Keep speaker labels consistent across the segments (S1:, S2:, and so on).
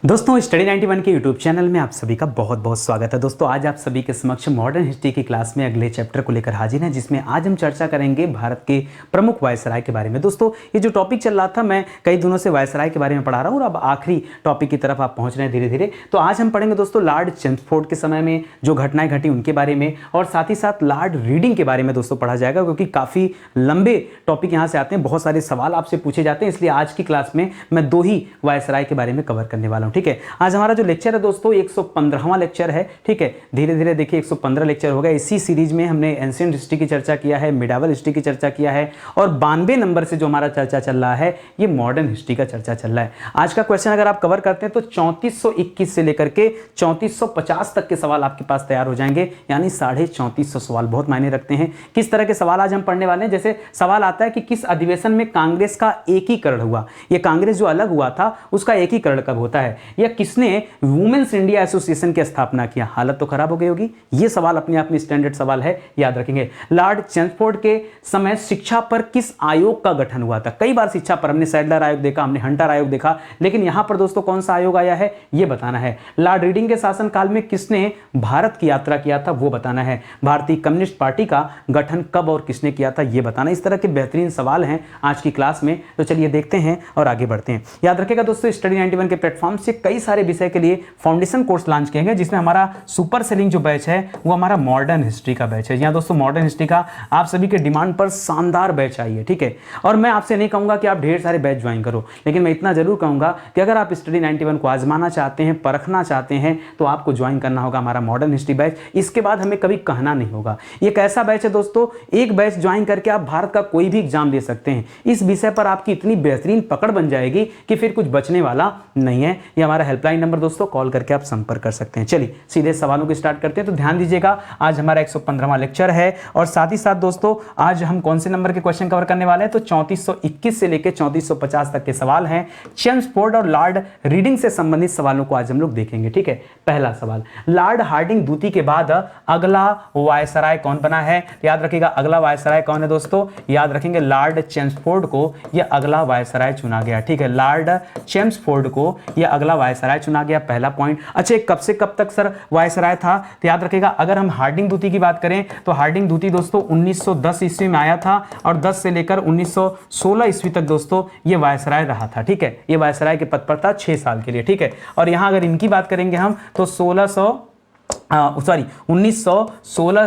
S1: दोस्तों स्टडी 91 के YouTube channel में आप सभी का बहुत बहुत स्वागत है। दोस्तों आज आप सभी के समक्ष मॉडर्न हिस्ट्री की क्लास में अगले चैप्टर को लेकर हाजिर हैं, जिसमें आज हम चर्चा करेंगे भारत के प्रमुख वायसराय के बारे में। दोस्तों ये जो टॉपिक चल रहा था, मैं कई दिनों से वायसराय के बारे में पढ़ा रहा हूँ और अब आखिरी टॉपिक की तरफ आप पहुँच रहे हैं धीरे धीरे। तो आज हम पढ़ेंगे दोस्तों लॉर्ड चेम्सफोर्ड के समय में जो घटनाएं घटी उनके बारे में, और साथ ही साथ लॉर्ड रीडिंग के बारे में दोस्तों पढ़ा जाएगा, क्योंकि काफ़ी लंबे टॉपिक यहाँ से आते हैं, बहुत सारे सवाल आपसे पूछे जाते हैं। इसलिए आज की क्लास में मैं 2 ही वायसराय के बारे में कवर करने वाला हूँ। ठीक है, आज हमारा जो लेक्चर है दोस्तों 115वां लेक्चर है। ठीक है, धीरे धीरे देखिए 115 लेक्चर हो गया। इसी सीरीज में हमने एंशिएंट हिस्ट्री की चर्चा किया है, मिडावल हिस्ट्री की चर्चा किया है, और 92 नंबर से जो हमारा चर्चा चल रहा है ये मॉडर्न हिस्ट्री का चर्चा चल रहा है। आज का क्वेश्चन अगर आप कवर करते हैं तो 3421 से लेकर के 3450 तक के सवाल आपके पास तैयार हो जाएंगे, यानी 3450 सवाल बहुत मायने रखते हैं। किस तरह के सवाल आज हम पढ़ने वाले हैं? जैसे सवाल आता है कि किस अधिवेशन में कांग्रेस का एकीकरण हुआ, ये कांग्रेस जो अलग हुआ था उसका एकीकरण कब होता है, या किसने वुमेन्स इंडिया एसोसिएशन की स्थापना किया। हालत तो खराब हो गई होगी। ये सवाल अपने आप में स्टैंडर्ड सवाल है, याद रखेंगे। लॉर्ड चेम्सफोर्ड के समय शिक्षा पर किस आयोग का गठन हुआ था? कई बार शिक्षा पर हमने सैडलर आयोग देखा, हमने हंटर आयोग देखा, लेकिन यहां पर दोस्तों कौन सा आयोग आया है ये बताना है। लॉर्ड रीडिंग के शासनकाल में किसने भारत की यात्रा किया था वो बताना है। भारतीय कम्युनिस्ट पार्टी का गठन कब और किसने किया था ये बताना। इस तरह के बेहतरीन सवाल हैं आज की क्लास में, तो चलिए देखते हैं और आगे बढ़ते हैं। याद रखेगा दोस्तों स्टडी 91 के प्लेटफॉर्म से कई सारे विषय के लिए फाउंडेशन कोर्स लॉन्च किए गए, जिसमें हमारा सुपर सेलिंग जो बैच है वो हमारा मॉडर्न हिस्ट्री का बैच है। यहाँ दोस्तों मॉडर्न हिस्ट्री का आप सभी के डिमांड पर शानदार बैच आई है। ठीक है, और मैं आपसे नहीं कहूंगा कि आप ढेर सारे बैच ज्वाइन करो, लेकिन मैं इतना जरूर कहूंगा कि अगर आप स्टडी 91 को आजमाना चाहते हैं, परखना चाहते हैं, तो आपको ज्वाइन करना होगा हमारा मॉडर्न हिस्ट्री बैच। इसके बाद हमें कभी कहना नहीं होगा। ये एक ऐसा बैच है दोस्तों, एक बैच ज्वाइन करके आप भारत का कोई भी एग्जाम दे सकते हैं। इस विषय पर आपकी इतनी बेहतरीन पकड़ बन जाएगी कि फिर कुछ बचने वाला नहीं है। ये हमारा हेल्पलाइन नंबर दोस्तों, कॉल करके आप संपर्क कर सकते हैं। चलिए सीधे सवालों को स्टार्ट करते हैं। तो ध्यान दीजिएगा, आज हमारा 115वां लेक्चर है, और साथ ही साथ दोस्तों आज हम कौन से नंबर के क्वेश्चन कवर करने वाले हैं? तो 3421 से लेकर 3450 तक के सवाल हैं। चेम्सफोर्ड और लॉर्ड रीडिंग से संबंधित सवालों को आज हम लोग देखेंगे। ठीक है, पहला सवाल, लॉर्ड हार्डिंग द्वितीय के बाद अगला वायसराय कौन बना है? याद रखिएगा अगला वायसराय कौन है दोस्तों? याद रखेंगे लॉर्ड चेम्सफोर्ड को यह अगला वायसराय चुना गया। ठीक है, लॉर्ड चेम्सफोर्ड को यह अगला वायसराय चुना गया, पहला पॉइंट। अच्छा, कब से कब तक सर वायसराय था? तो याद रखिएगा अगर हम हार्डिंग द्वितीय की बात करें तो हार्डिंग द्वितीय दोस्तों 1910 ईस्वी में आया था, और 10 से लेकर 1916 ईस्वी तक दोस्तों ये वायसराय रहा था। ठीक है, ये वायसराय के पद पर था 6 साल के लिए। ठीक है, और यहां अगर इनकी बात करेंगे हम तो 1916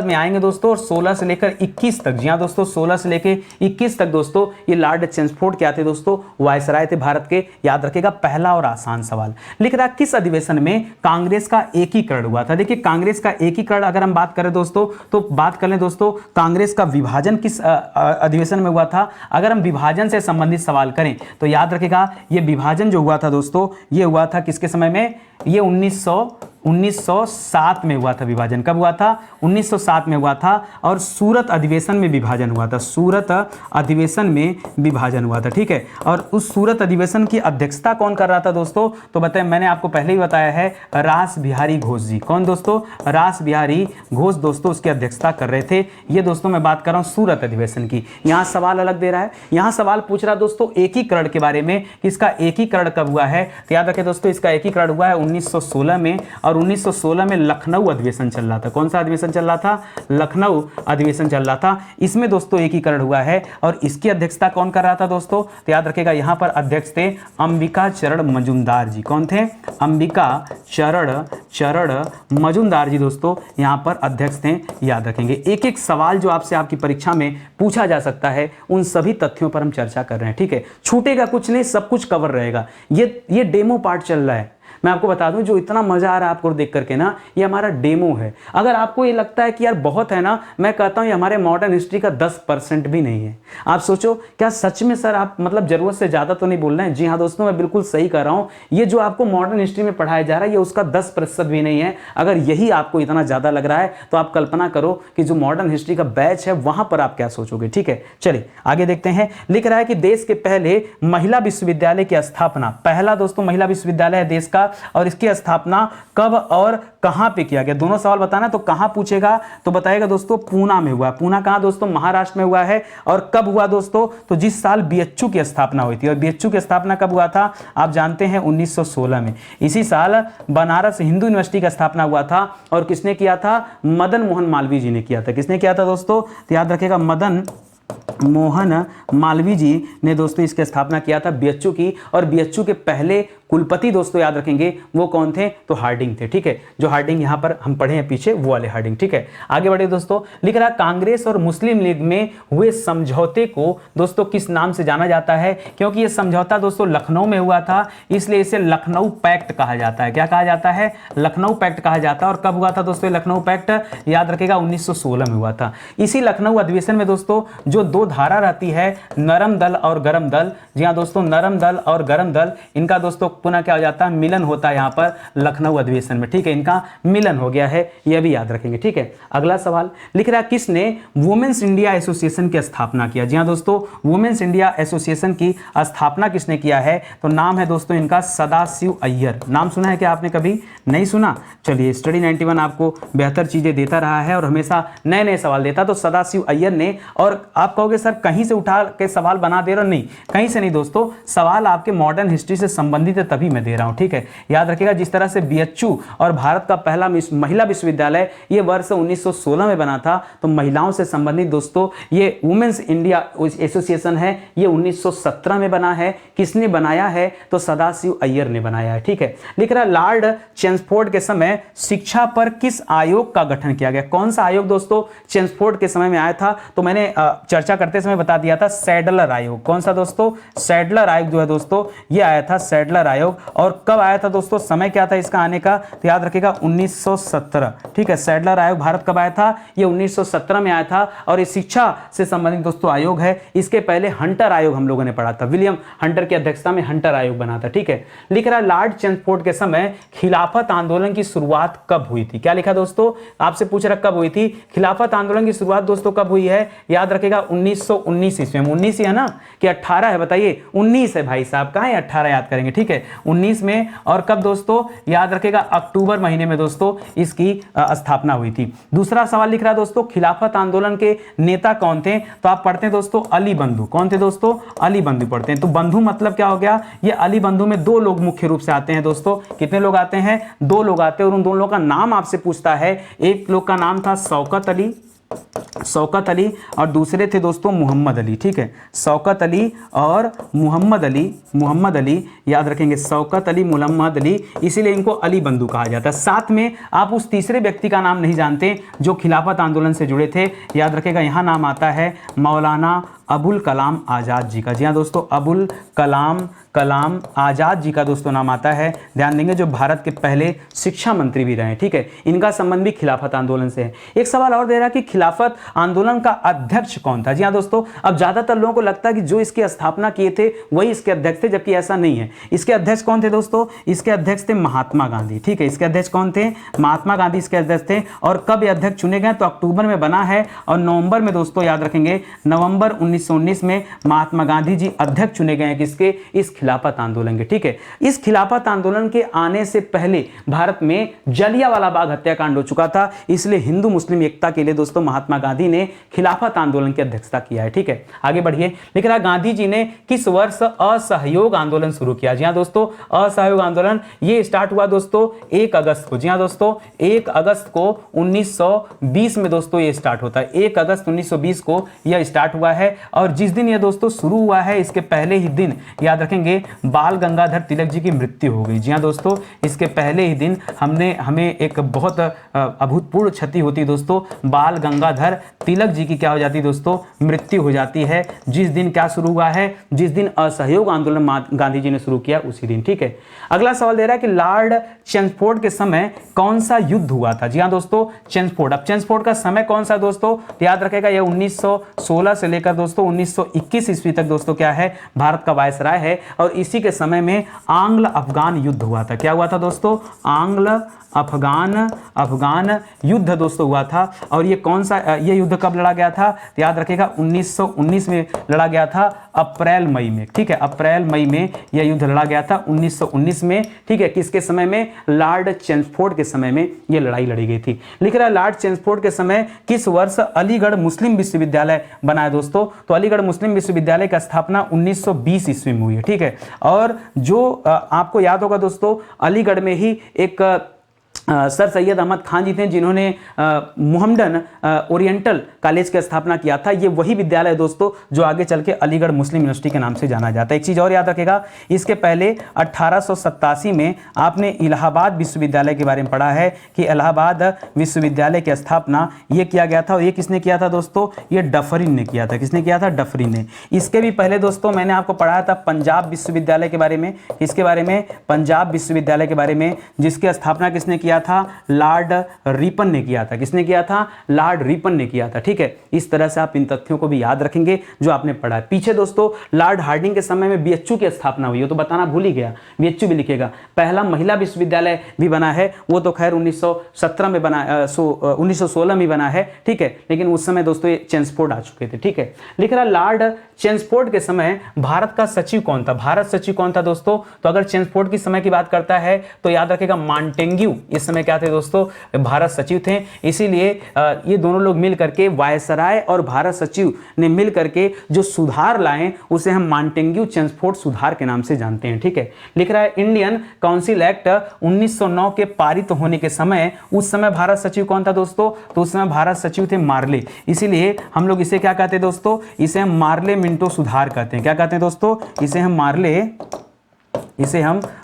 S1: में आएंगे दोस्तों, और 16 से लेकर 21 तक, जी हाँ दोस्तों 16 से लेकर 21 तक दोस्तों ये लॉर्ड चेम्सफोर्ड क्या थे दोस्तों? वायसराय थे भारत के। याद रखिएगा पहला और आसान सवाल लिख रहा, किस अधिवेशन में कांग्रेस का एकीकरण हुआ था? देखिए कांग्रेस का एकीकरण अगर हम बात करें दोस्तों, तो बात कर लें दोस्तों कांग्रेस का विभाजन किस अधिवेशन में हुआ था? अगर हम विभाजन से संबंधित सवाल करें तो याद रखिएगा ये विभाजन जो हुआ था दोस्तों, ये हुआ था किसके समय में? ये 1907 में हुआ था विभाजन। कब हुआ था? 1907 में हुआ था, और सूरत अधिवेशन में विभाजन हुआ था। सूरत अधिवेशन में विभाजन हुआ था। ठीक है, और उस सूरत अधिवेशन की अध्यक्षता कौन कर रहा था दोस्तों? तो बताएं, मैंने आपको पहले ही बताया है, रास बिहारी घोष जी। कौन दोस्तों? रास बिहारी घोष दोस्तों उसकी अध्यक्षता कर रहे थे। ये दोस्तों मैं बात कर रहा हूं सूरत अधिवेशन की। यहां सवाल अलग दे रहा है, यहां सवाल पूछ रहा दोस्तों एकीकरण के बारे में, इसका एकीकरण कब हुआ है? तो याद रखें दोस्तों इसका एकीकरण हुआ है 1916 में, और 1916 में लखनऊ अधिवेशन चल रहा था। कौन सा अधिवेशन चल रहा था? लखनऊ अधिवेशन चल रहा था। इसमें दोस्तों एकीकरण हुआ है, और इसकी अध्यक्षता कौन कर रहा था दोस्तों? तो याद रखिएगा यहां पर अध्यक्ष थे अंबिका चरण मजूमदार जी। कौन थे? अंबिका चरण मजूमदार जी दोस्तों यहां पर अध्यक्ष थे। याद रखेंगे एक एक सवाल जो आपसे आपकी परीक्षा में पूछा जा सकता है, उन सभी तथ्यों पर हम चर्चा कर रहे हैं। ठीक है, छूटेगा कुछ नहीं, सब कुछ कवर रहेगा। ये डेमो पार्ट चल रहा है। मैं आपको बता दूं, जो इतना मजा आ रहा है आपको देख करके ना, ये हमारा डेमो है। अगर आपको ये लगता है कि यार बहुत है ना, मैं कहता हूं ये हमारे मॉडर्न हिस्ट्री का 10% भी नहीं है। आप सोचो क्या सच में सर आप मतलब जरूरत से ज्यादा तो नहीं बोल रहे हैं? जी हाँ दोस्तों, मैं बिल्कुल सही कर रहा हूं। ये जो आपको मॉडर्न हिस्ट्री में पढ़ाया जा रहा है ये उसका 10% भी नहीं है। अगर यही आपको इतना ज्यादा लग रहा है तो आप कल्पना करो कि जो मॉडर्न हिस्ट्री का बैच है वहां पर आप क्या सोचोगे। ठीक है, चलिए आगे देखते हैं। लिख रहा है कि देश के पहले महिला विश्वविद्यालय की स्थापना, पहला दोस्तों महिला विश्वविद्यालय है देश का, पूछेगा और इसकी स्थापना कब और कहां पे किया गया, दोनों सवाल बताना। तो कहां पूछेगा तो बताएगा दोस्तों पूना में हुआ। पूना कहां दोस्तों, महाराष्ट्र में हुआ है। और कब हुआ दोस्तों, तो जिस साल बीएचयू की स्थापना हुई थी, और बीएचयू की स्थापना कब हुआ था आप जानते हैं 1916 में। इसी साल बनारस हिंदू यूनिवर्सिटी का स्थापना हुआ था और किसने किया था, मदन मोहन मालवीय जी ने किया था। किसने किया था दोस्तों, तो याद रखिएगा मदन मोहन मालवीय जी ने दोस्तों इसकी स्थापना किया था बीएचयू की। और बीएचयू के पहले कुलपति दोस्तों याद रखेंगे वो कौन थे, तो हार्डिंग थे। ठीक है, जो हार्डिंग यहां पर हम पढ़े हैं पीछे वो वाले हार्डिंग। ठीक है, आगे बढ़े दोस्तों। लिख रहा कांग्रेस और मुस्लिम लीग में हुए समझौते को दोस्तों किस नाम से जाना जाता है, क्योंकि ये समझौता दोस्तों लखनऊ में हुआ था इसलिए इसे लखनऊ पैक्ट कहा जाता है। क्या कहा जाता है, लखनऊ पैक्ट कहा जाता है। और कब हुआ था दोस्तों लखनऊ पैक्ट, याद रखेगा 1916 में हुआ था। इसी लखनऊ अधिवेशन में दोस्तों जो दो धारा रहती है, नरम दल और गरम दल, जी हाँ दोस्तों, नरम दल और गरम दल, इनका दोस्तों पुनः क्या हो जाता है, मिलन होता है यहाँ पर लखनऊ अधिवेशन में। ठीक है, इनका मिलन हो गया है, यह भी याद रखेंगे। ठीक है, अगला सवाल लिख रहा है किसने वुमेन्स इंडिया एसोसिएशन की स्थापना किया। जी हाँ दोस्तों, वुमेन्स इंडिया एसोसिएशन की स्थापना किसने किया है, तो नाम है दोस्तों इनका सदाशिव अय्यर। नाम सुना है क्या आपने, कभी नहीं सुना? चलिए, स्टडी 91 आपको बेहतर चीजें देता रहा है और हमेशा नए नए सवाल देता। तो सदाशिव अय्यर ने, और आप कहोगे सर कहीं से उठा के सवाल बना दे रहे हो, नहीं कहीं से नहीं दोस्तों, सवाल आपके मॉडर्न हिस्ट्री से संबंधित है तभी मैं दे रहा हूं। ठीक है, याद रखिएगा जिस तरह से बीएचयू और भारत का पहला महिला विश्वविद्यालय ये वर्ष 1916 में बना था, तो महिलाओं से संबंधित दोस्तों ये वुमेन्स इंडिया एसोसिएशन है, ये 1917 में बना है। किसने बनाया है, तो सदाशिव अय्यर ने बनाया है। ठीक है, लिख रहा लॉर्ड चेम्सफोर्ड के समय शिक्षा पर किस आयोग का गठन किया गया। कौन सा आयोग दोस्तों चेम्सफोर्ड के समय में आया था, तो मैंने चर्चा करते समय बता दिया था, सैडलर आयोग। कौन सा दोस्तों, सैडलर आयोग जो है दोस्तों ये आया था, सैडलर आयोग। और कब आया था दोस्तों, समय क्या था इसका आने का, तो याद रखिएगा 1917। ठीक है, सैडलर आयोग भारत कब आया था, ये 1917 में आया था। और ये शिक्षा से संबंधित दोस्तों आयोग है। इसके पहले हंटर आयोग हम लोगों ने पढ़ा था, विलियम हंटर की अध्यक्षता में हंटर आयोग बना था। ठीक है, लिख रहा लॉर्ड चेम्सफोर्ड के समय खिलाफत आंदोलन की शुरुआत कब हुई थी। क्या लिखा दोस्तों, आपसे पूछ रहा कब हुई थी, खिलाफत आंदोलन की शुरुआत दोस्तों कब हुई है, याद रखेगा 1919 ईस्वी में। 19 ही है ना कि 18 है, बताइए 19 है भाई साहब, कहां है 18 याद करेंगे। ठीक है, 19 में। और कब दोस्तों, याद रखेगा अक्टूबर महीने में दोस्तों इसकी स्थापना हुई थी। दूसरा सवाल लिख रहा है दोस्तों खिलाफत आंदोलन के नेता कौन थे, तो आप पढ़ते हैं दोस्तों अली बंधु। कौन थे दोस्तों, अली बंधु पढ़ते हैं। तो बंधु मतलब क्या हो गया, ये अली बंधु में दो लोग मुख्य रूप से आते हैं दोस्तों। कितने लोग आते हैं, दो लोग आते हैं। और उन दोनों लोगों का नाम आपसे पूछता है, एक लोग का नाम था शौकत अली और दूसरे थे दोस्तों मोहम्मद अली। ठीक है, शौकत अली और मोहम्मद अली याद रखेंगे, शौकत अली मोहम्मद अली, इसीलिए इनको अली बंधु कहा जाता है। साथ में आप उस तीसरे व्यक्ति का नाम नहीं जानते जो खिलाफत आंदोलन से जुड़े थे, याद रखेगा यहां नाम आता है मौलाना अबुल कलाम आज़ाद जी का। जी हाँ दोस्तों, अबुल कलाम आज़ाद जी का दोस्तों नाम आता है। ध्यान देंगे, जो भारत के पहले शिक्षा मंत्री भी रहे। ठीक है, इनका संबंध भी खिलाफत आंदोलन से है। एक सवाल और दे रहा कि खिलाफत आंदोलन का अध्यक्ष कौन था। जी हाँ दोस्तों, अब ज्यादातर लोगों को लगता है कि जो इसकी स्थापना किए थे वही इसके अध्यक्ष थे, जबकि ऐसा नहीं है। इसके अध्यक्ष कौन थे दोस्तों, इसके अध्यक्ष थे महात्मा गांधी। ठीक है, इसके अध्यक्ष कौन थे, महात्मा गांधी इसके अध्यक्ष थे। और कब ये अध्यक्ष चुने गए, तो अक्टूबर में बना है और नवंबर में दोस्तों याद रखेंगे, नवंबर 1919 में महात्मा गांधी जी अध्यक्ष चुने गए हैं किसके, इस खिलाफत आंदोलन के। ठीक है, इस खिलाफत आंदोलन के आने से पहले भारत में जलियांवाला बाग हत्याकांड हो चुका था, इसलिए हिंदू मुस्लिम एकता के लिए दोस्तों महात्मा गांधी ने खिलाफत आंदोलन की अध्यक्षता किया है। ठीक है, आगे बढ़िए। लिख रहा गांधी जी ने किस वर्ष असहयोग आंदोलन शुरू किया। जी हाँ दोस्तों, असहयोग आंदोलन ये स्टार्ट हुआ दोस्तों 1 अगस्त को। जी हाँ दोस्तों, 1 अगस्त को 1920 में दोस्तों ये स्टार्ट होता है। 1 अगस्त 1920 को यह स्टार्ट हुआ है। और जिस दिन ये दोस्तों शुरू हुआ है, इसके पहले ही दिन याद रखेंगे बाल गंगाधर तिलक जी की मृत्यु हो गई। जी हाँ दोस्तों, इसके पहले ही दिन हमें एक बहुत अभूतपूर्व क्षति होती दोस्तों, बाल गंगाधर तिलक जी की क्या हो जाती दोस्तों, मृत्यु हो जाती है। जिस दिन क्या शुरू हुआ है, जिस दिन असहयोग आंदोलन गांधी जी ने शुरू किया उसी दिन। ठीक है, अगला सवाल दे रहा है कि लॉर्ड चेम्सफोर्ड के समय कौन सा युद्ध हुआ था। जी हाँ दोस्तों, चेम्सफोर्ड। अब चेम्सफोर्ड का समय कौन सा दोस्तों, याद रखेगा यह 1916 से लेकर दोस्तों 1921 ईस्वी तक दोस्तों क्या है, भारत का वायसराय है। और इसी के समय में आंग्ल अफगान युद्ध हुआ था। क्या हुआ था दोस्तों, आंग्ल अफगान युद्ध दोस्तों हुआ था। और ये कौन सा, ये युद्ध युद्ध कब लड़ा गया था? तो याद रखिएगा 1919 में लड़ा गया था, अप्रैल मई में। ठीक है, अप्रैल मई में यह युद्ध लड़ा गया था 1919 में। ठीक है, किसके समय में? लॉर्ड चेम्सफोर्ड के समय में यह लड़ाई लड़ी गई थी। लिख रहा है लॉर्ड चेम्सफोर्ड के समय किस वर्ष अलीगढ़ मुस्लिम विश्वविद्यालय बना है दोस्तों? तो अलीगढ़ मुस्लिम विश्वविद्यालय की स्थापना 1920 ईस्वी में हुई है। ठीक है, और जो आपको याद होगा दोस्तों, अलीगढ़ में ही एक सर सैयद अहमद खान जी थे जिन्होंने मोहम्मडन ओरिएंटल कॉलेज की स्थापना किया था। ये वही विद्यालय दोस्तों जो आगे चल के अलीगढ़ मुस्लिम यूनिवर्सिटी के नाम से जाना जाता है। एक चीज़ और याद रखेगा, इसके पहले 1887 में आपने इलाहाबाद विश्वविद्यालय के बारे में पढ़ा है कि इलाहाबाद विश्वविद्यालय की स्थापना ये किया गया था। और ये किसने किया था दोस्तों? ये डफरिन ने किया था। किसने किया था? डफरिन ने। इसके भी पहले दोस्तों मैंने आपको पढ़ाया था पंजाब विश्वविद्यालय के बारे में। इसके बारे में पंजाब विश्वविद्यालय के बारे में, जिसकी स्थापना किसने किया था? लॉर्ड रिपन ने किया था। किसने किया था? लॉर्ड रिपन ने किया था। ठीक है, इस तरह से आप इन तथ्यों को भी याद रखेंगे जो आपने पढ़ा है। पीछे दोस्तों लॉर्ड हार्डिंग के समय में बीएचयू की स्थापना हुई है, तो बताना भूल ही गया, बीएचयू भी लिखेगा। पहला महिला विश्वविद्यालय भी बना है, वो तो खैर 1917 में बना 1916 में बना है। ठीक है, लेकिन उस समय दोस्तों ये चेम्सफोर्ड आ चुके थे। ठीक है, लिख रहा लॉर्ड चेम्सफोर्ड के समय भारत का सचिव कौन था? भारत सचिव कौन था दोस्तों? तो अगर चेम्सफोर्ड की समय की बात करता है तो याद रखेगा मॉन्टेग्यू इस समय क्या थे दोस्तों? भारत सचिव थे। इसीलिए ये दोनों लोग मिल करके, वायसराय और भारत सचिव ने मिल करके जो सुधार लाए उसे हम मॉन्टेग्यू चेम्सफोर्ड सुधार के नाम से जानते हैं। ठीक है, लिख रहा है इंडियन काउंसिल एक्ट 1909 के पारित होने के समय उस समय भारत सचिव कौन था दोस्तों? तो उस समय भारत सचिव थे मार्ले। इसीलिए हम लोग इसे क्या कहते हैं दोस्तों? इसे हम मार्ले मिंटो सुधार कहते हैं। क्या कहते हैं दोस्तों? इसे हम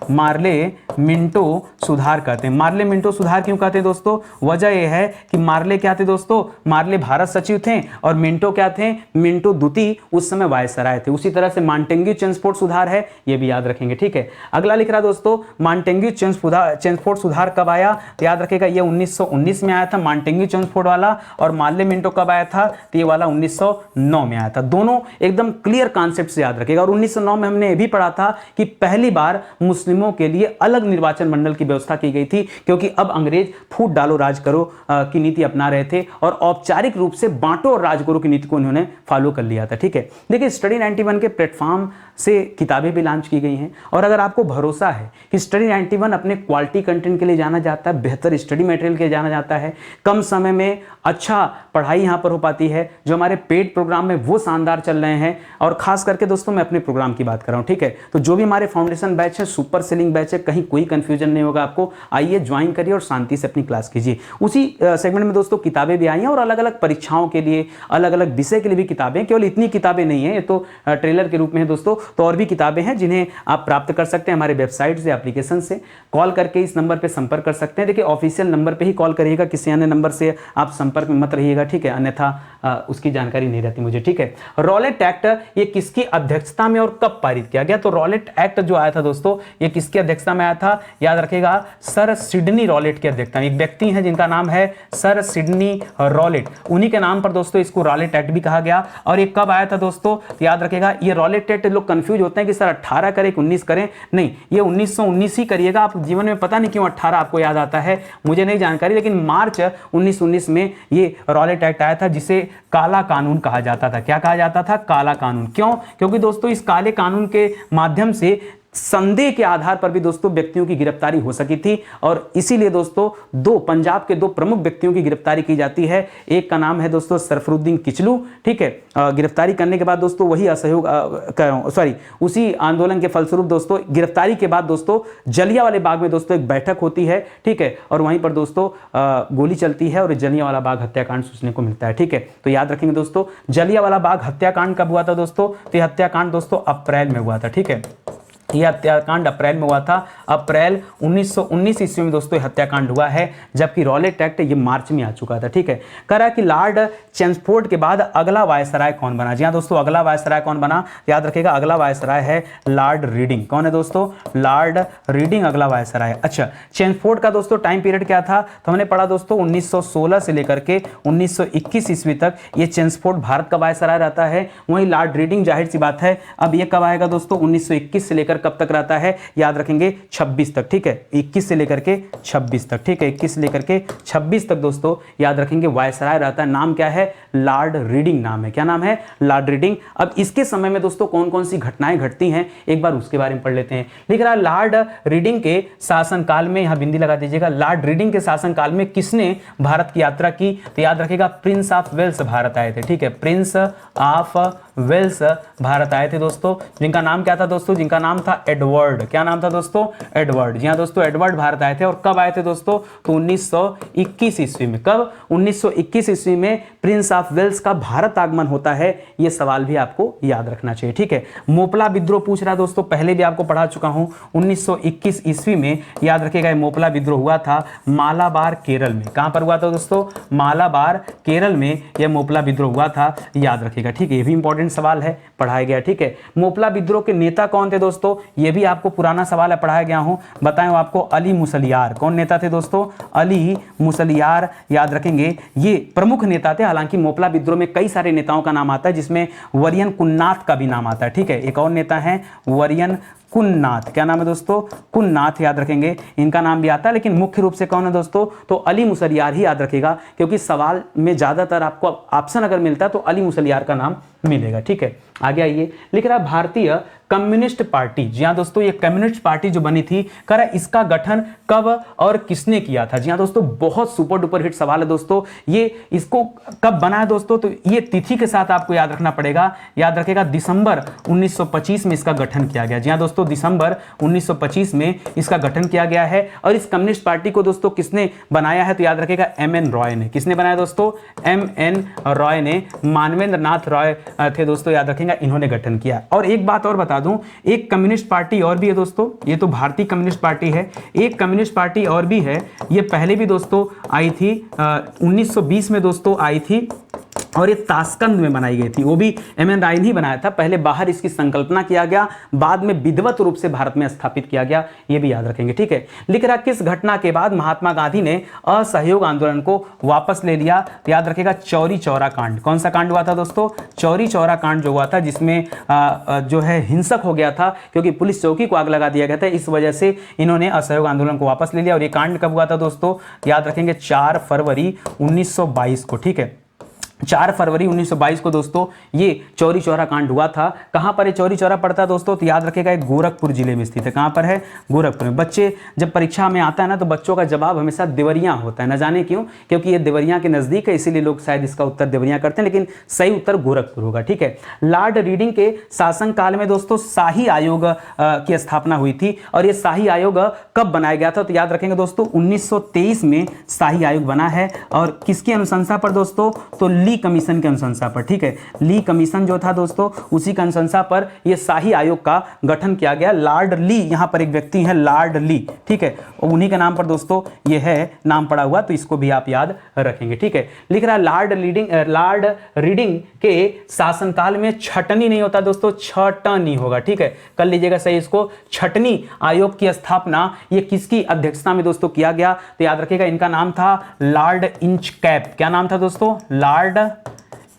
S1: मार्ले मिंटो सुधार कहते हैं। मार्ले मिंटो सुधार क्यों कहते हैं दोस्तों? वजह यह है कि मार्ले क्या थे दोस्तों? मार्ले भारत सचिव थे और मिंटो क्या थे? मिंटो द्वितीय उस समय वायसराय थे। उसी तरह से मॉन्टेग्यू चेम्सफोर्ड सुधार है, ये भी याद रखेंगे। ठीक है, अगला लिख रहा दोस्तों मॉन्टेग्यू चेम्सफोर्ड सुधार कब आया? तो याद रखेगा ये 1919 में आया था मॉन्टेग्यू चेम्सफोर्ड वाला, और मार्ले मिंटो कब आया था? तो ये वाला 1909 में आया था। दोनों एकदम क्लियर कॉन्सेप्ट से याद रखेगा। और 1909 में हमने ये भी पढ़ा था कि पहली बार मुस्लिमों के लिए अलग निर्वाचन मंडल की व्यवस्था की गई थी, क्योंकि अब अंग्रेज फूट डालो राज करो की नीति अपना रहे थे और औपचारिक रूप से बांटो और राज करो की नीति को उन्होंने फॉलो कर लिया था। ठीक है, देखिए स्टडी 91 के प्लेटफॉर्म से किताबें भी लॉन्च की गई हैं, और अगर आपको भरोसा है कि स्टडी 91 अपने क्वालिटी कंटेंट के लिए जाना जाता है, बेहतर स्टडी मटेरियल के लिए जाना जाता है, कम समय में अच्छा पढ़ाई यहाँ पर हो पाती है, जो हमारे पेड प्रोग्राम में वो शानदार चल रहे हैं, और खास करके दोस्तों मैं अपने प्रोग्राम की बात कर रहा हूँ। ठीक है, तो जो भी हमारे फाउंडेशन बैच है, सुपर सेलिंग बैच है, कहीं कोई कंफ्यूजन नहीं होगा आपको। आइए ज्वाइन करिए और शांति से अपनी क्लास कीजिए। उसी सेगमेंट में दोस्तों किताबें भी आई हैं, और अलग अलग परीक्षाओं के लिए, अलग अलग विषय के लिए भी किताबें। केवल इतनी किताबें नहीं है, ये तो ट्रेलर के रूप में है दोस्तों, तो और भी किताबें हैं जिन्हें आप प्राप्त कर सकते हैं हमारे वेबसाइट से, एप्लीकेशन से। कॉल करके इस नंबर पर संपर्क कर सकते हैं। देखिए ऑफिशियल नंबर पर ही कॉल करिएगा, किसी अन्य नंबर से आप संपर्क में मत रहिएगा। ठीक है, अन्यथा उसकी जानकारी नहीं रहती मुझे। ठीक है, रॉलेट एक्ट ये किसकी अध्यक्षता में और कब पारित किया गया? तो रॉलेट एक्ट जो आया था दोस्तों, ये किसकी अध्यक्षता में आया था? याद रखेगा सर सिडनी रॉलेट की अध्यक्षता में। एक व्यक्ति हैं जिनका नाम है सर सिडनी रॉलेट, उन्हीं के नाम पर दोस्तों इसको रॉलेट एक्ट भी कहा गया। और ये कब आया था दोस्तों? तो याद रखेगा ये रॉलेट एक्ट, लोग कंफ्यूज होते हैं कि सर 18 करें कि 19 करें। नहीं, ये 1919 ही करिएगा। आप जीवन में पता नहीं क्यों 18 आपको याद आता है, मुझे नहीं जानकारी, लेकिन मार्च 1919 में ये रॉलेट एक्ट आया था, जिसे काला कानून कहा जाता था। क्या कहा जाता था? काला कानून। क्यों? क्योंकि दोस्तों इस काले कानून के माध्यम से संदेह के आधार पर भी दोस्तों व्यक्तियों की गिरफ्तारी हो सकी थी, और इसीलिए दोस्तों पंजाब के दो प्रमुख व्यक्तियों की गिरफ्तारी की जाती है। एक का नाम है दोस्तों सरफरुद्दीन किचलू। ठीक है, गिरफ्तारी करने के बाद दोस्तों वही उसी आंदोलन के फलस्वरूप दोस्तों गिरफ्तारी के बाद दोस्तों जलियांवाला बाग में दोस्तों एक बैठक होती है। ठीक है, और वहीं पर दोस्तों गोली चलती है और जलियांवाला बाग हत्याकांड सूचने को मिलता है। ठीक है, तो याद रखेंगे दोस्तों जलियांवाला बाग हत्याकांड कब हुआ था दोस्तों? तो यह हत्याकांड दोस्तों अप्रैल में हुआ था। ठीक है, यह हत्याकांड अप्रैल में हुआ था। अप्रैल 1919 ईस्वी में दोस्तों हत्याकांड हुआ है, जबकि रॉलेट एक्ट ये मार्च में आ चुका था। ठीक है, कह रहा है कि लॉर्ड चेम्सफोर्ड के बाद अगला वायसराय कौन बना? जी हाँ दोस्तों, अगला वायसराय कौन बना? याद रखिएगा अगला वायसराय है लॉर्ड रीडिंग। कौन है दोस्तों? लॉर्ड रीडिंग अगला वायसराय है। अच्छा, चेम्सफोर्ड का दोस्तों टाइम पीरियड क्या था? तो हमने पढ़ा दोस्तों 1916 से लेकर के 1921 ईस्वी तक ये चेम्सफोर्ड भारत का वायसराय रहता है। वहीं लॉर्ड रीडिंग जाहिर सी बात है अब ये कब आएगा दोस्तों? 1921 से लेकर कब तक रहता है? याद रखेंगे 26 तक, ठीक है, 21 से लेकर के 26 तक, ठीक है, 21 से लेकर के 26 तक दोस्तों याद रखेंगे वायसराय रहता है। नाम क्या है? लॉर्ड रीडिंग नाम है। क्या नाम है? Lord reading. अब इसके समय में दोस्तों कौन कौन सी घटनाएं घटती हैं एक बार उसके बारे में पढ़ लेते हैं। लिख रहा है लॉर्ड रीडिंग के शासनकाल में, यहां बिंदी लगा दीजिएगा, लॉर्ड रीडिंग के शासनकाल में किसने भारत की यात्रा की? तो याद रखिएगा प्रिंस ऑफ वेल्स भारत आए थे, ठीक है, प्रिंस ऑफ वेल्स भारत आए थे दोस्तों, जिनका नाम क्या था दोस्तों? जिनका नाम था एडवर्ड। क्या नाम था दोस्तों? एडवर्ड। जी हाँ दोस्तों, एडवर्ड भारत आए थे। और कब आए थे दोस्तों? तो 1921 ईस्वी में। कब? 1921 ईस्वी में प्रिंस ऑफ वेल्स का भारत आगमन होता है। यह सवाल भी आपको याद रखना चाहिए, ठीक है। मोपला विद्रोह पूछ रहा है दोस्तों, पहले भी आपको पढ़ा चुका हूं। 1921 ईस्वी में याद रखिएगा मोपला विद्रोह हुआ था मालाबार केरल में। कहां पर हुआ था दोस्तों? मालाबार केरल में यह मोपला विद्रोह हुआ था, याद रखिएगा, ठीक है। यह भी इंपॉर्टेंट सवाल है, पढ़ाया गया, ठीक है। मोपला विद्रोह के नेता कौन थे दोस्तों? यह भी आपको पुराना सवाल है, पढ़ाया गया हूं। बताएं आपको, अली मुसलियार। कौन नेता थे दोस्तों? अली मुसलियार, याद रखेंगे, ये प्रमुख नेता थे। हालांकि मोपला विद्रोह में कई सारे नेताओं का नाम आता है, जिसमें वरियन कुन्नाथ का भी नाम आता है, ठीक है। एक और नेता है वरियन कुन्नाथ। क्या नाम है दोस्तों? कुन्नाथ, याद रखेंगे, इनका नाम भी आता है। लेकिन मुख्य रूप से कौन है दोस्तों? तो अली मुसलियार ही याद रखेगा, क्योंकि सवाल में ज्यादातर आपको ऑप्शन अगर मिलता है तो अली मुसलियार का नाम मिलेगा, ठीक है। आगे आइए, लिख रहा है भारतीय कम्युनिस्ट पार्टी। जी हाँ दोस्तों, ये कम्युनिस्ट पार्टी जो बनी थी, कह रहा है इसका गठन कब और किसने किया था? जी हाँ दोस्तों, बहुत सुपर डुपर हिट सवाल है दोस्तों। ये इसको कब बना है दोस्तों? तो ये तिथि के साथ आपको याद रखना पड़ेगा। याद रखेगा दिसंबर 1925 में इसका गठन किया गया। जी हाँ दोस्तों, दिसंबर 1925 में इसका गठन किया गया है। और इस कम्युनिस्ट पार्टी को दोस्तों किसने बनाया है? तो याद रखेगा एम.एन. रॉय ने। किसने बनाया दोस्तों? एम.एन. रॉय ने। मानवेंद्र नाथ रॉय थे दोस्तों, याद रखेंगे, इन्होंने गठन किया। और एक बात और बता दूं, एक कम्युनिस्ट पार्टी और भी है दोस्तों, ये तो भारतीय कम्युनिस्ट पार्टी है। एक कम्युनिस्ट पार्टी और भी है, ये पहले भी दोस्तों आई थी, 1920 में दोस्तों आई थी, और ये ताशकंद में बनाई गई थी। वो भी एम.एन. रॉय ने बनाया था। पहले बाहर इसकी संकल्पना किया गया, बाद में विधिवत रूप से भारत में स्थापित किया गया। ये भी याद रखेंगे, ठीक है। लिख रहा किस घटना के बाद महात्मा गांधी ने असहयोग आंदोलन को वापस ले लिया? तो याद रखेगा चौरी चौरा कांड। कौन सा कांड हुआ था दोस्तों? चौरी चौरा कांड जो हुआ था, जिसमें जो है हिंसक हो गया था, क्योंकि पुलिस चौकी को आग लगा दिया गया था। इस वजह से इन्होंने असहयोग आंदोलन को वापस ले लिया। और ये कांड कब हुआ था दोस्तों? याद रखेंगे 4 फरवरी 1922 को, ठीक है। 4 फरवरी 1922 को दोस्तों ये चौरी चौरा कांड हुआ था। कहां पर है चौरी चौरा पड़ता है दोस्तों? तो याद रखेगा एक गोरखपुर जिले में स्थित है। कहां पर है? गोरखपुर में। बच्चे जब परीक्षा में आता है ना, तो बच्चों का जवाब हमेशा देवरिया होता है, न जाने क्यों, क्योंकि ये देवरिया के नजदीक है, इसीलिए लोग शायद इसका उत्तर देवरिया करते हैं, लेकिन सही उत्तर गोरखपुर होगा, ठीक है। लॉर्ड रीडिंग के शासनकाल में दोस्तों शाही आयोग की स्थापना हुई थी। और ये शाही आयोग कब बनाया गया था? तो याद रखेंगे दोस्तों 1923 में शाही आयोग बना है। और किसकी अनुशंसा पर दोस्तों? तो ली कमीशन के अनुशंसा पर, ठीक है। ली कमीशन जो था दोस्तों, उसी की अनुशंसा पर यह शाही आयोग का गठन किया गया। लॉर्ड ली, यहां पर एक व्यक्ति है लॉर्ड ली, ठीक है, और उन्हीं के नाम पर दोस्तों यह है नाम पड़ा हुआ, तो इसको भी आप याद रखेंगे, ठीक है। लिख रहा लॉर्ड रीडिंग के शासनकाल में छटनी नहीं होता दोस्तों, छटनी होगा, ठीक है, कर लीजिएगा सही इसको। छटनी आयोग की स्थापना ये किसकी अध्यक्षता में दोस्तों किया गया? तो याद रखिएगा इनका नाम था लॉर्ड इंचकैप। क्या नाम था दोस्तों? लॉर्ड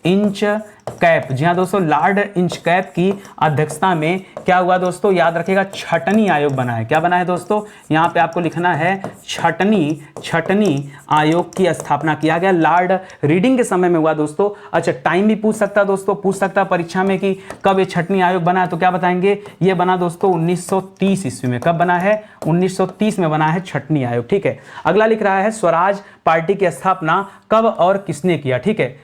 S1: इंचकैप। जी हाँ दोस्तों, लॉर्ड इंचकैप की अध्यक्षता में क्या हुआ दोस्तों? याद रखिएगा छटनी आयोग बना है। क्या बना है दोस्तों? यहाँ पे आपको लिखना है छटनी आयोग की स्थापना किया गया। लॉर्ड रीडिंग के समय में हुआ दोस्तों। अच्छा, टाइम भी पूछ सकता दोस्तों, पूछ सकता परीक्षा में कि कब ये छटनी आयोग बना है, तो क्या बताएंगे? ये बना दोस्तों 1930 ईस्वी में। कब बना है? 1930 में बना है छटनी आयोग, ठीक है। अगला लिख रहा है स्वराज पार्टी की स्थापना कब और किसने किया? ठीक है,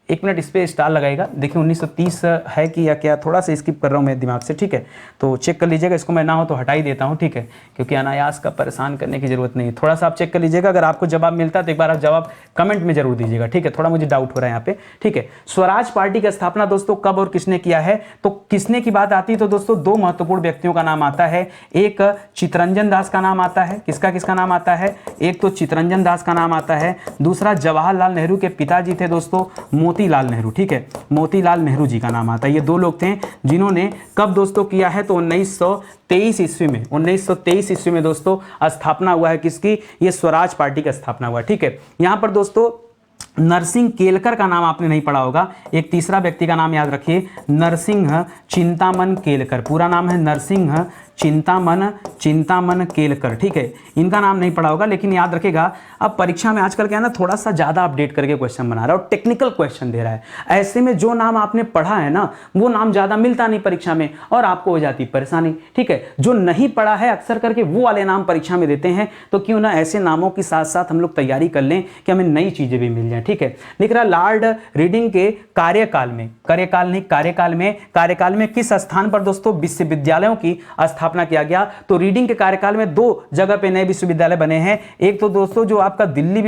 S1: एक मिनट इस पर स्टार लगाएगा। देखिए 1930 है कि या क्या, थोड़ा सा स्किप कर रहा हूँ मैं दिमाग से, ठीक है, तो चेक कर लीजिएगा। इसको मैं ना हो तो हटा ही देता हूँ, ठीक है, क्योंकि अनायास का परेशान करने की जरूरत नहीं है। थोड़ा सा आप चेक कर लीजिएगा, अगर आपको जवाब मिलता है तो एक बार आप जवाब कमेंट में जरूर दीजिएगा, ठीक है, थोड़ा मुझे डाउट हो रहा है यहाँ पे, ठीक है। स्वराज पार्टी की स्थापना दोस्तों कब और किसने किया है? तो किसने की बात आती है तो दोस्तों दो महत्वपूर्ण व्यक्तियों का नाम आता है। एक चित्तरंजन दास का नाम आता है। किसका नाम आता है? एक तो चित्तरंजन दास का नाम आता है, दूसरा जवाहरलाल नेहरू के पिताजी थे दोस्तों मोतीलाल नेहरू, ठीक है, मोतीलाल नेहरू जी का नाम आता है। ये दो लोग थे जिन्होंने कब दोस्तों किया है? तो 1923 ईस्वी में, 1923 ईस्वी में दोस्तों स्थापना हुआ है किसकी? ये स्वराज पार्टी की स्थापना हुआ, ठीक है। यहां पर दोस्तों नरसिंह केलकर का नाम आपने नहीं पढ़ा होगा। एक तीसरा व्यक्ति का नाम याद रखिए, नरसिंह चिंतामन केलकर। पूरा नाम है नरसिंह चिंतामन चिंतामन केलकर, ठीक है, इनका नाम नहीं पढ़ा होगा लेकिन याद रखेगा। अब परीक्षा में आजकल क्या है ना, थोड़ा सा ज़्यादा अपडेट करके क्वेश्चन बना रहा है और टेक्निकल क्वेश्चन दे रहा है। ऐसे में जो नाम आपने पढ़ा है ना, वो नाम ज़्यादा मिलता नहीं परीक्षा में और आपको हो जाती परेशानी, ठीक है। जो नहीं पढ़ा है अक्सर करके वो वाले नाम परीक्षा में देते हैं, तो क्यों ना ऐसे नामों के साथ साथ हम लोग तैयारी कर लें कि हमें नई चीज़ें भी मिल जाएं, ठीक है। लिख रहा लॉर्ड रीडिंग के कार्यकाल में किस स्थान पर दोस्तों विश्वविद्यालयों की स्थापना किया गया? तो रीडिंग के कार्यकाल में 2 जगह पे नए विश्वविद्यालय बने हैं। एक तो दोस्तों जो आपका दिल्ली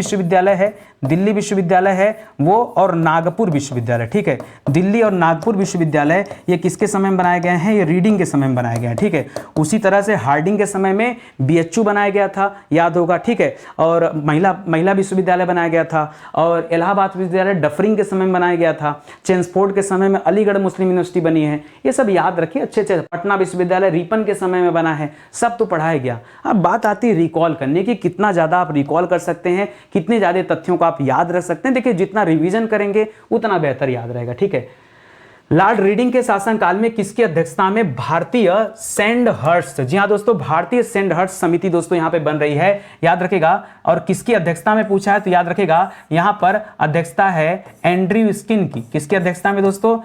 S1: विश्वविद्यालय है वो, और नागपुर विश्वविद्यालय, ठीक है। दिल्ली और नागपुर विश्वविद्यालय ये किसके समय में बनाए गए हैं? ये रीडिंग के समय में बनाए गए हैं, ठीक है। उसी तरह से हार्डिंग के समय में बीएचयू बनाया गया था, याद होगा, ठीक है। और महिला विश्वविद्यालय बनाया गया था, और इलाहाबाद विश्वविद्यालय डफरिंग के समय में बनाया गया था। चेम्सफोर्ड के समय में अलीगढ़ मुस्लिम यूनिवर्सिटी बनी है। ये सब याद रखिए अच्छे अच्छे। पटना विश्वविद्यालय रिपन के समय में बना है, सब तो पढ़ाया गया। अब बात आती है रिकॉल करने की, कितना ज़्यादा आप रिकॉल कर सकते हैं, कितने ज़्यादा तथ्यों को आप याद रख सकते हैं। देखिए जितना रिवीजन करेंगे उतना बेहतर याद रहेगा, ठीक है। लॉर्ड रीडिंग के शासनकाल में किसकी अध्यक्षता में भारतीय सैंडहर्स्ट, जी हाँ दोस्तों, भारतीय सैंडहर्स्ट समिति दोस्तों यहां पे बन रही है, याद रखेगा। और किसकी अध्यक्षता में पूछा है तो याद रखेगा यहां पर अध्यक्षता है एंड्रयू स्किन की। किसकी अध्यक्षता में दोस्तों?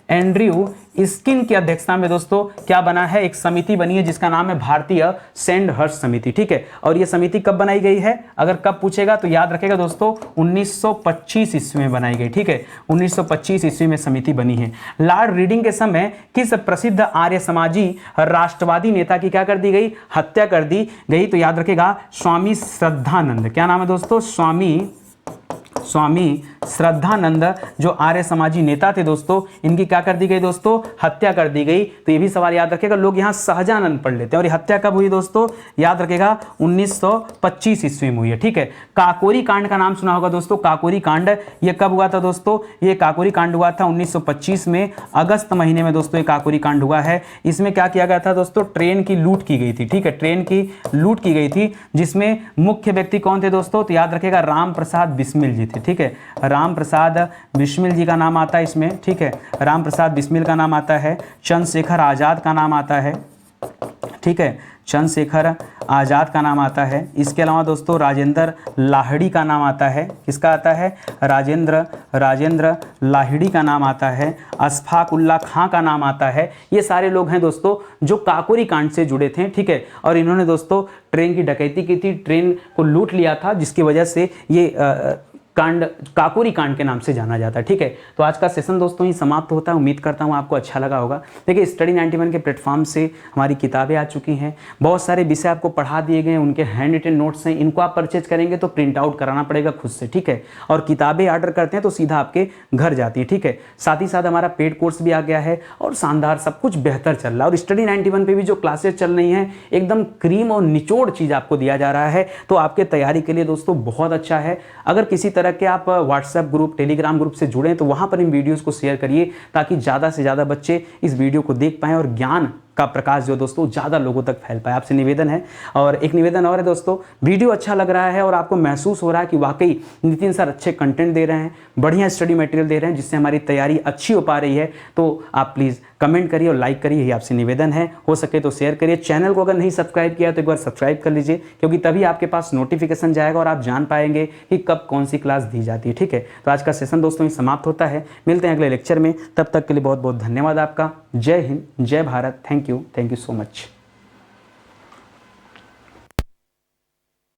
S1: एंड्रयू स्किन की अध्यक्षता में दोस्तों क्या बना है? एक समिति बनी है जिसका नाम है भारतीय सैंडहर्स्ट समिति, ठीक है। और यह समिति कब बनाई गई है? अगर कब पूछेगा तो याद रखेगा दोस्तों 1925 ईस्वी में बनाई गई, ठीक है। 1925 ईस्वी में समिति बनी है। लॉर्ड रीडिंग के समय किस प्रसिद्ध आर्य समाजी राष्ट्रवादी नेता की क्या कर दी गई? हत्या कर दी गई। तो याद रखेगा स्वामी श्रद्धानंद। क्या नाम है दोस्तों? स्वामी श्रद्धानंद जो आर्य समाजी नेता थे दोस्तों, इनकी क्या कर दी गई दोस्तों? हत्या कर दी गई। तो ये भी सवाल याद रखेगा, लोग यहाँ सहजानंद पढ़ लेते हैं। और ये हत्या कब हुई दोस्तों? याद रखेगा 1925 ईस्वी में हुई है, ठीक है। काकोरी कांड का नाम सुना होगा दोस्तों। काकोरी कांड ये कब हुआ था दोस्तों? ये काकोरी कांड हुआ था 1925 में, अगस्त महीने में दोस्तों ये काकोरी कांड हुआ है। इसमें क्या किया गया था दोस्तों? ट्रेन की लूट की गई थी, ठीक है। ट्रेन की लूट की गई थी, जिसमें मुख्य व्यक्ति कौन थे दोस्तों? तो याद रखेगा राम प्रसाद बिस्मिल जी थे, ठीक है। राम प्रसाद बिस्मिल जी का नाम आता है इसमें, ठीक है। राम प्रसाद बिस्मिल का नाम आता है। चंद्रशेखर आजाद का नाम आता है, ठीक है। चंद्रशेखर आजाद का नाम आता है। इसके अलावा दोस्तों राजेंद्र लाहिड़ी का नाम आता है। किसका आता है? राजेंद्र लाहिड़ी का नाम आता है। अशफाक उल्लाह खां का नाम आता है। ये सारे लोग हैं दोस्तों जो काकोरी कांड से जुड़े थे, ठीक है। और इन्होंने दोस्तों ट्रेन की डकैती की थी, ट्रेन को लूट लिया था, जिसकी वजह से ये कांड काकोरी कांड के नाम से जाना जाता है, ठीक है। तो आज का सेशन दोस्तों ही समाप्त होता है। उम्मीद करता हूँ आपको अच्छा लगा होगा। देखिए स्टडी 91 के प्लेटफॉर्म से हमारी किताबें आ चुकी हैं, बहुत सारे विषय आपको पढ़ा दिए गए हैं, उनके हैंड रिटन नोट्स हैं। इनको आप परचेज करेंगे तो प्रिंट आउट कराना पड़ेगा खुद से, ठीक है। और किताबें ऑर्डर करते हैं तो सीधा आपके घर जाती है, ठीक है। साथ ही साथ हमारा पेड कोर्स भी आ गया है और शानदार सब कुछ बेहतर चल रहा है। और स्टडी 91 पे भी जो क्लासेस चल रही हैं एकदम क्रीम और निचोड़ चीज़ आपको दिया जा रहा है, तो आपके तैयारी के लिए दोस्तों बहुत अच्छा है। अगर किसी तरह के आप व्हाट्सएप ग्रुप, टेलीग्राम ग्रुप से जुड़ें तो वहां पर इन वीडियोस को शेयर करिए, ताकि ज़्यादा से ज़्यादा बच्चे इस वीडियो को देख पाएं और ज्ञान का प्रकाश जो दोस्तों ज़्यादा लोगों तक फैल पाए। आपसे निवेदन है। और एक निवेदन और है दोस्तों, वीडियो अच्छा लग रहा है और आपको महसूस हो रहा है कि वाकई नितिन सर अच्छे कंटेंट दे रहे हैं, बढ़िया स्टडी मटेरियल दे रहे हैं, जिससे हमारी तैयारी अच्छी हो पा रही है, तो आप प्लीज़ कमेंट करिए और लाइक करिए, यही आपसे निवेदन है। हो सके तो शेयर करिए। चैनल को अगर नहीं सब्सक्राइब किया तो एक बार सब्सक्राइब कर लीजिए, क्योंकि तभी आपके पास नोटिफिकेशन जाएगा और आप जान पाएंगे कि कब कौन सी क्लास दी जाती है, ठीक है। तो आज का सेशन दोस्तों ही समाप्त होता है। मिलते हैं अगले लेक्चर में, तब तक के लिए बहुत बहुत धन्यवाद आपका। जय हिंद, जय Bharat. Thank you so much.